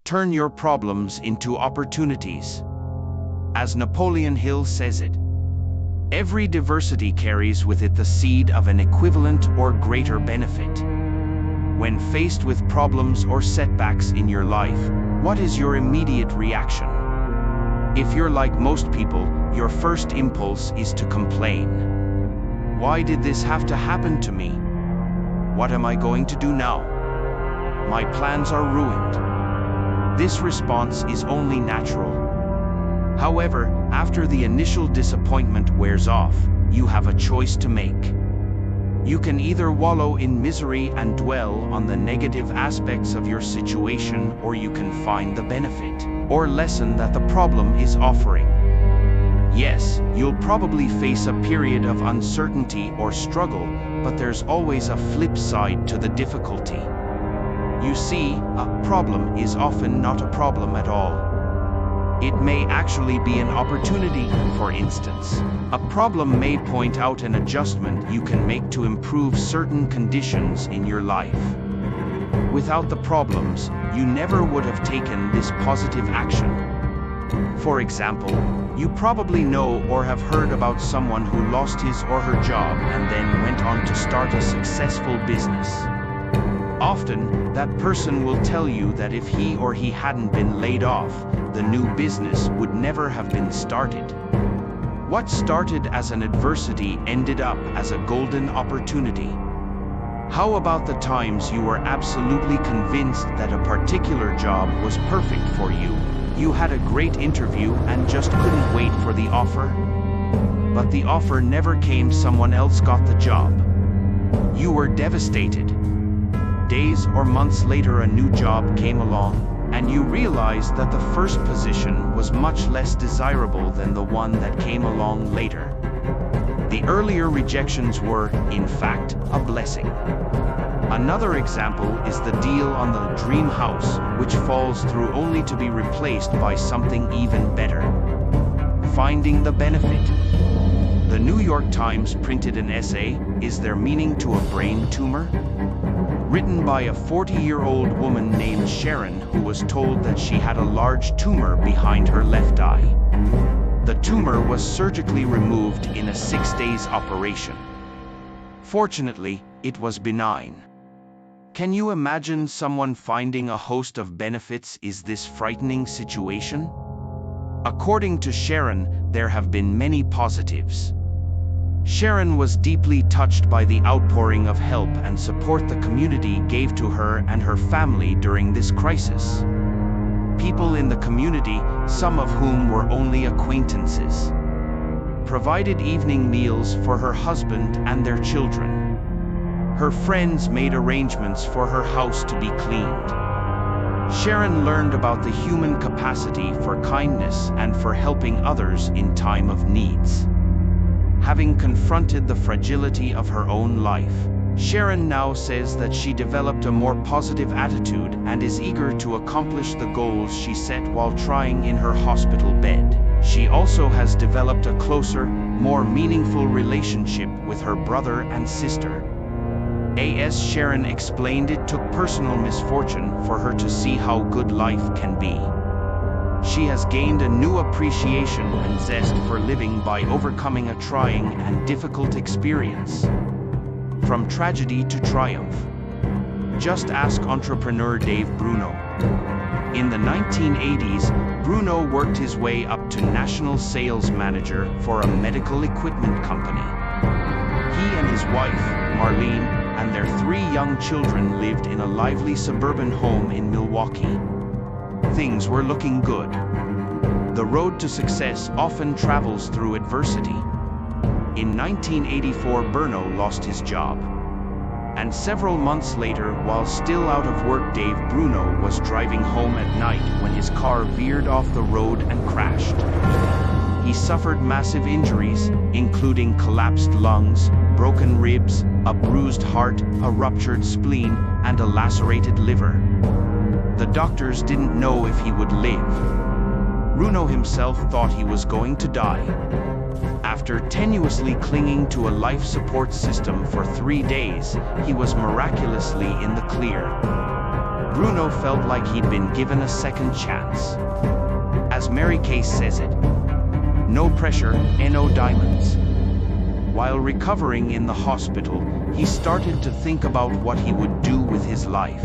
Turn your problems into opportunities. As Napoleon Hill says it, every adversity carries with it the seed of an equivalent or greater benefit. When faced with problems or setbacks in your life, what is your immediate reaction? If you're like most people, your first impulse is to complain. Why did this have to happen to me? What am I going to do now? My plans are ruined. This response is only natural. However, after the initial disappointment wears off, you have a choice to make. You can either wallow in misery and dwell on the negative aspects of your situation, or you can find the benefit or lesson that the problem is offering. Yes, you'll probably face a period of uncertainty or struggle, but there's always a flip side to the difficulty. You see, a problem is often not a problem at all. It may actually be an opportunity. For instance, a problem may point out an adjustment you can make to improve certain conditions in your life. Without the problems, you never would have taken this positive action. For example, you probably know or have heard about someone who lost his or her job and then went on to start a successful business. Often, that person will tell you that if he or he hadn't been laid off, the new business would never have been started. What started as an adversity ended up as a golden opportunity. How about the times you were absolutely convinced that a particular job was perfect for you? You had a great interview and just couldn't wait for the offer? But the offer never came, someone else got the job. You were devastated. Days or months later, a new job came along, and you realized that the first position was much less desirable than the one that came along later. The earlier rejections were, in fact, a blessing. Another example is the deal on the dream house, which falls through only to be replaced by something even better. Finding the benefit. The New York Times printed an essay, "Is There Meaning to a Brain Tumor?" written by a 40-year-old woman named Sharon, who was told that she had a large tumor behind her left eye. The tumor was surgically removed in a 6-day operation. Fortunately, it was benign. Can you imagine someone finding a host of benefits in this frightening situation? According to Sharon, there have been many positives. Sharon was deeply touched by the outpouring of help and support the community gave to her and her family during this crisis. People in the community, some of whom were only acquaintances, provided evening meals for her husband and their children. Her friends made arrangements for her house to be cleaned. Sharon learned about the human capacity for kindness and for helping others in time of needs. Having confronted the fragility of her own life, Sharon now says that she developed a more positive attitude and is eager to accomplish the goals she set while trying in her hospital bed. She also has developed a closer, more meaningful relationship with her brother and sister. As Sharon explained, it took personal misfortune for her to see how good life can be. She has gained a new appreciation and zest for living by overcoming a trying and difficult experience. From tragedy to triumph. Just ask entrepreneur Dave Bruno. In the 1980s, Bruno worked his way up to national sales manager for a medical equipment company. He and his wife, Marlene, and their 3 young children lived in a lively suburban home in Milwaukee. Things were looking good. The road to success often travels through adversity. In 1984, Bruno lost his job. And several months later, while still out of work, Dave Bruno was driving home at night when his car veered off the road and crashed. He suffered massive injuries, including collapsed lungs, broken ribs, a bruised heart, a ruptured spleen, and a lacerated liver. The doctors didn't know if he would live. Bruno himself thought he was going to die. After tenuously clinging to a life support system for 3 days, he was miraculously in the clear. Bruno felt like he'd been given a second chance. As Mary Kay says it, no pressure, no diamonds. While recovering in the hospital, he started to think about what he would do with his life.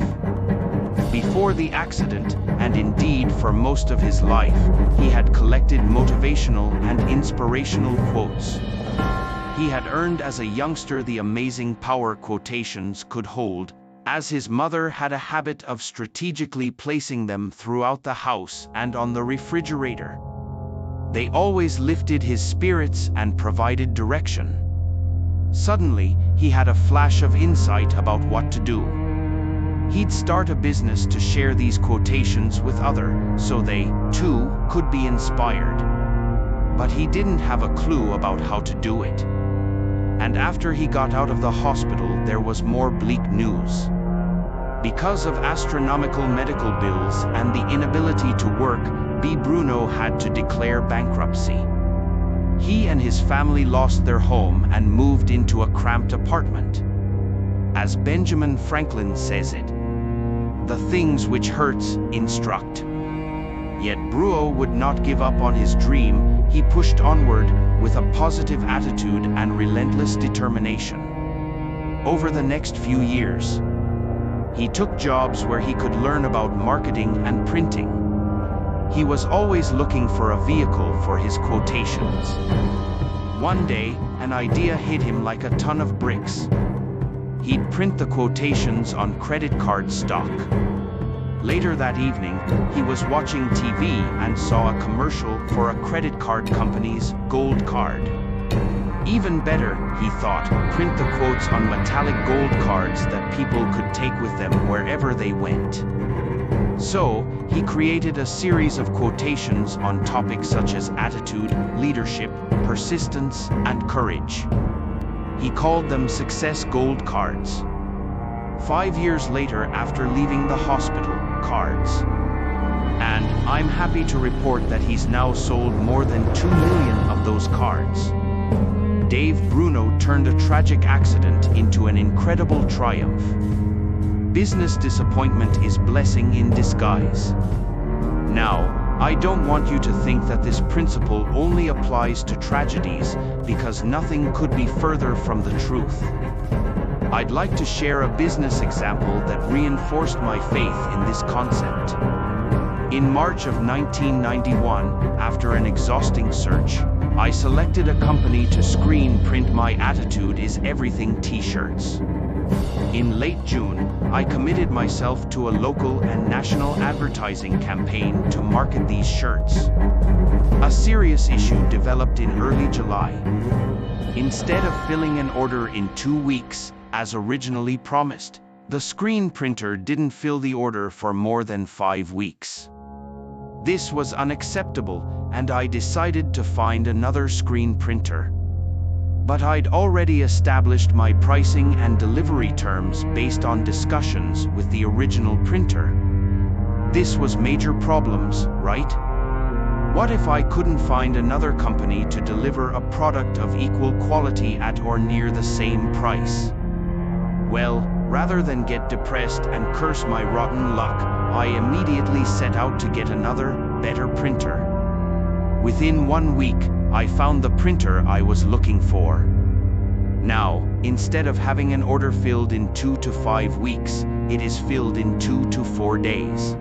Before the accident, and indeed for most of his life, he had collected motivational and inspirational quotes. He had earned as a youngster the amazing power quotations could hold, as his mother had a habit of strategically placing them throughout the house and on the refrigerator. They always lifted his spirits and provided direction. Suddenly, he had a flash of insight about what to do. He'd start a business to share these quotations with others, so they, too, could be inspired. But he didn't have a clue about how to do it. And after he got out of the hospital, there was more bleak news. Because of astronomical medical bills and the inability to work, Bruno had to declare bankruptcy. He and his family lost their home and moved into a cramped apartment. As Benjamin Franklin says it, "The things which hurts instruct." Yet Bruno would not give up on his dream. He pushed onward with a positive attitude and relentless determination. Over the next few years, he took jobs where he could learn about marketing and printing. He was always looking for a vehicle for his quotations. One day, an idea hit him like a ton of bricks. He'd print the quotations on credit card stock. Later that evening, he was watching TV and saw a commercial for a credit card company's gold card. Even better, he thought, print the quotes on metallic gold cards that people could take with them wherever they went. So, he created a series of quotations on topics such as attitude, leadership, persistence, and courage. He called them Success Gold Cards. 5 years later, after leaving the hospital, cards. And I'm happy to report that he's now sold more than 2 million of those cards. Bruno turned a tragic accident into an incredible triumph. Business disappointment is blessing in disguise. Now, I don't want you to think that this principle only applies to tragedies, because nothing could be further from the truth. I'd like to share a business example that reinforced my faith in this concept. In March of 1991, after an exhausting search, I selected a company to screen print my Attitude is Everything t-shirts. In late June, I committed myself to a local and national advertising campaign to market these shirts. A serious issue developed in early July. Instead of filling an order in 2 weeks, as originally promised, the screen printer didn't fill the order for more than 5 weeks. This was unacceptable, and I decided to find another screen printer. But I'd already established my pricing and delivery terms based on discussions with the original printer. This was major problems, right? What if I couldn't find another company to deliver a product of equal quality at or near the same price? Well, rather than get depressed and curse my rotten luck, I immediately set out to get another, better printer. Within 1 week, I found the printer I was looking for. Now, instead of having an order filled in 2 to 5 weeks, it is filled in 2 to 4 days.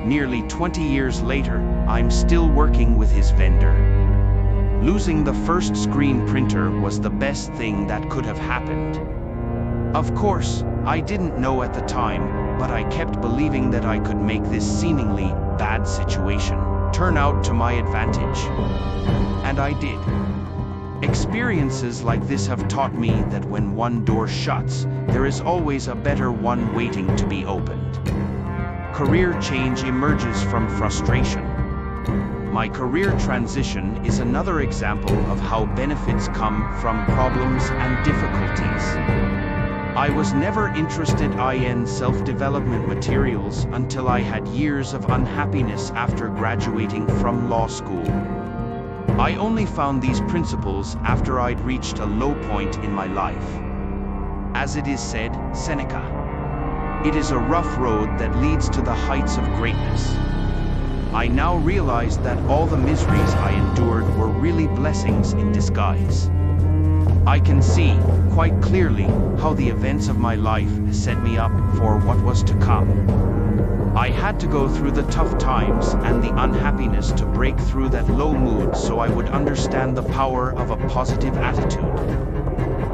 Nearly 20 years later, I'm still working with his vendor. Losing the first screen printer was the best thing that could have happened. Of course, I didn't know at the time, but I kept believing that I could make this seemingly bad situation turn out to my advantage. And I did. Experiences like this have taught me that when one door shuts, there is always a better one waiting to be opened. Career change emerges from frustration. My career transition is another example of how benefits come from problems and difficulties. I was never interested in self-development materials until I had years of unhappiness after graduating from law school. I only found these principles after I'd reached a low point in my life. As it is said, Seneca, It is a rough road that leads to the heights of greatness. I now realize that all the miseries I endured were really blessings in disguise. I can see, quite clearly, how the events of my life set me up for what was to come. I had to go through the tough times and the unhappiness to break through that low mood so I would understand the power of a positive attitude.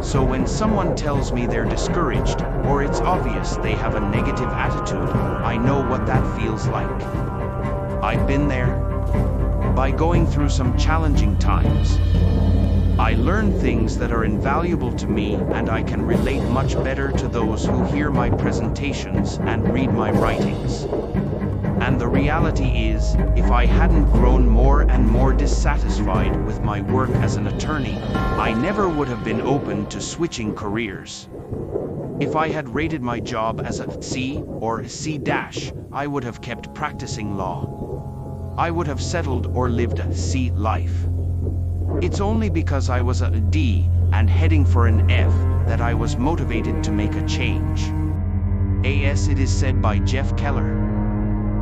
So when someone tells me they're discouraged, or it's obvious they have a negative attitude, I know what that feels like. I've been there. By going through some challenging times, I learned things that are invaluable to me, and I can relate much better to those who hear my presentations and read my writings. And the reality is, if I hadn't grown more and more dissatisfied with my work as an attorney, I never would have been open to switching careers. If I had rated my job as a C or C-, I would have kept practicing law. I would have settled or lived a C life. It's only because I was a D and heading for an F that I was motivated to make a change. As it is said by JEFF Keller,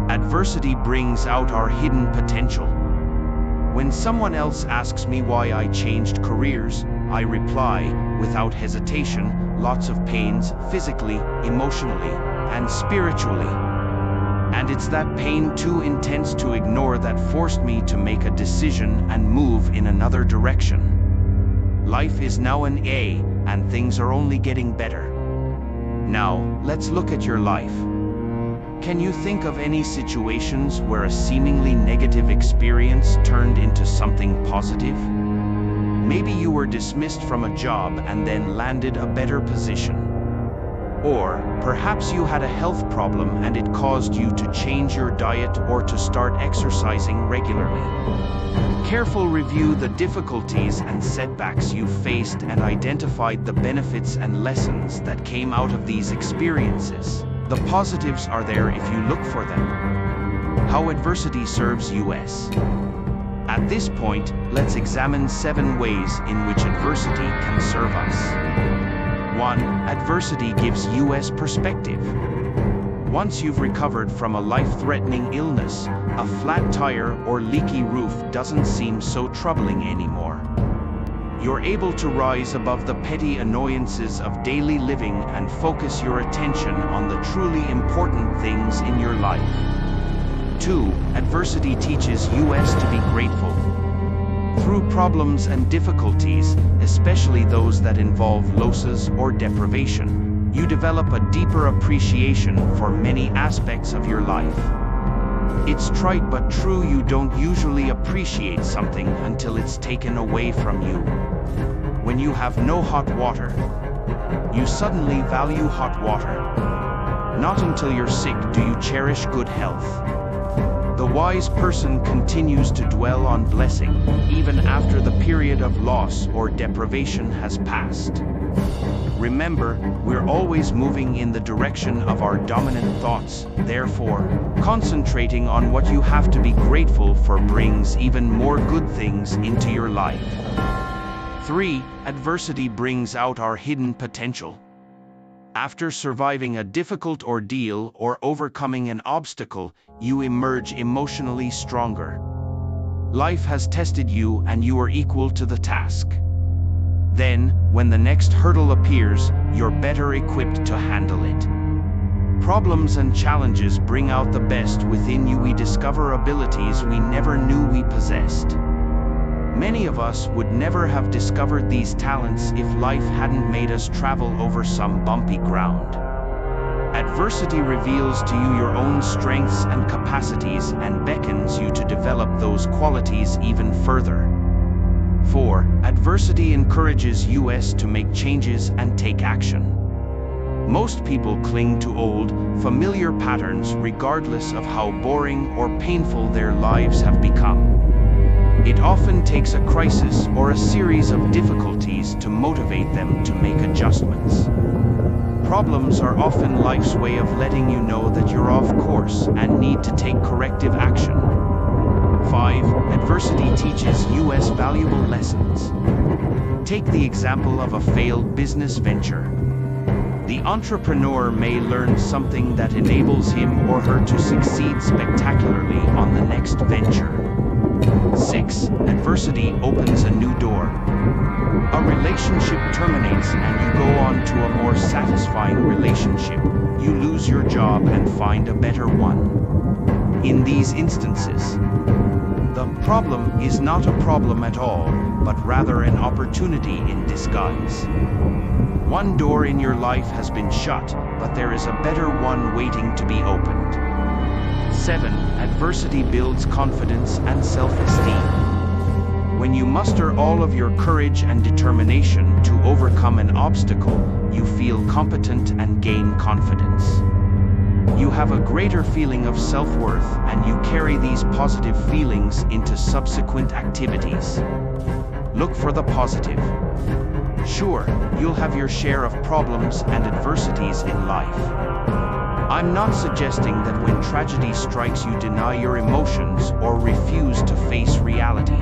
adversity brings out our hidden potential. When someone else asks me why I changed careers, I reply, without hesitation, lots of pains, physically, emotionally, and spiritually. And it's that pain too intense to ignore that forced me to make a decision and move in another direction. Life is now an A, and things are only getting better. Now, let's look at your life. Can you think of any situations where a seemingly negative experience turned into something positive? Maybe you were dismissed from a job and then landed a better position. Or perhaps you had a health problem and it caused you to change your diet or to start exercising regularly. Carefully review the difficulties and setbacks you faced and identified the benefits and lessons that came out of these experiences. The positives are there if you look for them. How adversity serves us. At this point, let's examine 7 ways in which adversity can serve us. 1. Adversity gives us perspective. Once you've recovered from a life-threatening illness, a flat tire or leaky roof doesn't seem so troubling anymore. You're able to rise above the petty annoyances of daily living and focus your attention on the truly important things in your life. 2. Adversity teaches us to be grateful. Through problems and difficulties, especially those that involve losses or deprivation, you develop a deeper appreciation for many aspects of your life. It's trite but true, you don't usually appreciate something until it's taken away from you. When you have no hot water, you suddenly value hot water. Not until you're sick do you cherish good health. The wise person continues to dwell on blessing, even after the period of loss or deprivation has passed. Remember, we're always moving in the direction of our dominant thoughts, therefore, concentrating on what you have to be grateful for brings even more good things into your life. 3. Adversity brings out our hidden potential. After surviving a difficult ordeal or overcoming an obstacle, you emerge emotionally stronger. Life has tested you and you are equal to the task. Then, when the next hurdle appears, you're better equipped to handle it. Problems and challenges bring out the best within you. We discover abilities we never knew we possessed. Many of us would never have discovered these talents if life hadn't made us travel over some bumpy ground. Adversity reveals to you your own strengths and capacities and beckons you to develop those qualities even further. 4. Adversity encourages us to make changes and take action. Most people cling to old, familiar patterns regardless of how boring or painful their lives have become. It often takes a crisis or a series of difficulties to motivate them to make adjustments. Problems are often life's way of letting you know that you're off course and need to take corrective action. 5. Adversity teaches us valuable lessons. Take the example of a failed business venture. The entrepreneur may learn something that enables him or her to succeed spectacularly on the next venture. 6. Adversity opens a new door. A relationship terminates and you go on to a more satisfying relationship. You lose your job and find a better one. In these instances, the problem is not a problem at all, but rather an opportunity in disguise. One door in your life has been shut, but there is a better one waiting to be opened. 7. Adversity builds confidence and self-esteem. When you muster all of your courage and determination to overcome an obstacle, you feel competent and gain confidence. You have a greater feeling of self-worth, and you carry these positive feelings into subsequent activities. Look for the positive. Sure, you'll have your share of problems and adversities in life. I'm not suggesting that when tragedy strikes you deny your emotions or refuse to face reality.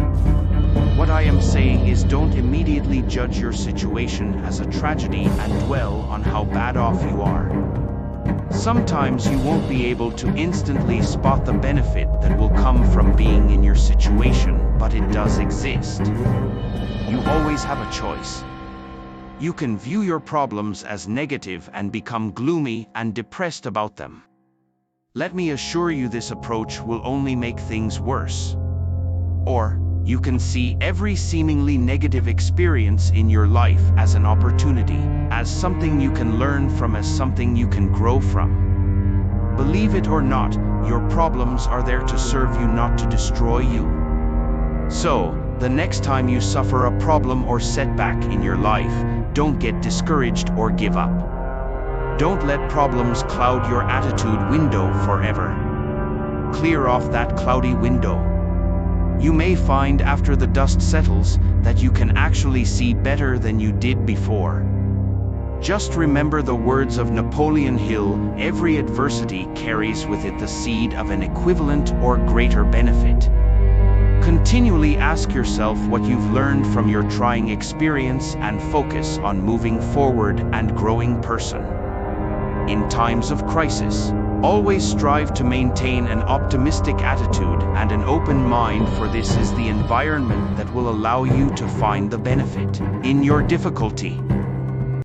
What I am saying is don't immediately judge your situation as a tragedy and dwell on how bad off you are. Sometimes you won't be able to instantly spot the benefit that will come from being in your situation, but it does exist. You always have a choice. You can view your problems as negative and become gloomy and depressed about them. Let me assure you this approach will only make things worse. Or, you can see every seemingly negative experience in your life as an opportunity, as something you can learn from, as something you can grow from. Believe it or not, your problems are there to serve you, not to destroy you. So, the next time you suffer a problem or setback in your life, don't get discouraged or give up. Don't let problems cloud your attitude window forever. Clear off that cloudy window. You may find after the dust settles that you can actually see better than you did before. Just remember the words of Napoleon Hill, every adversity carries with it the seed of an equivalent or greater benefit. Continually ask yourself what you've learned from your trying experience and focus on moving forward and growing person. In times of crisis, always strive to maintain an optimistic attitude and an open mind, for this is the environment that will allow you to find the benefit in your difficulty.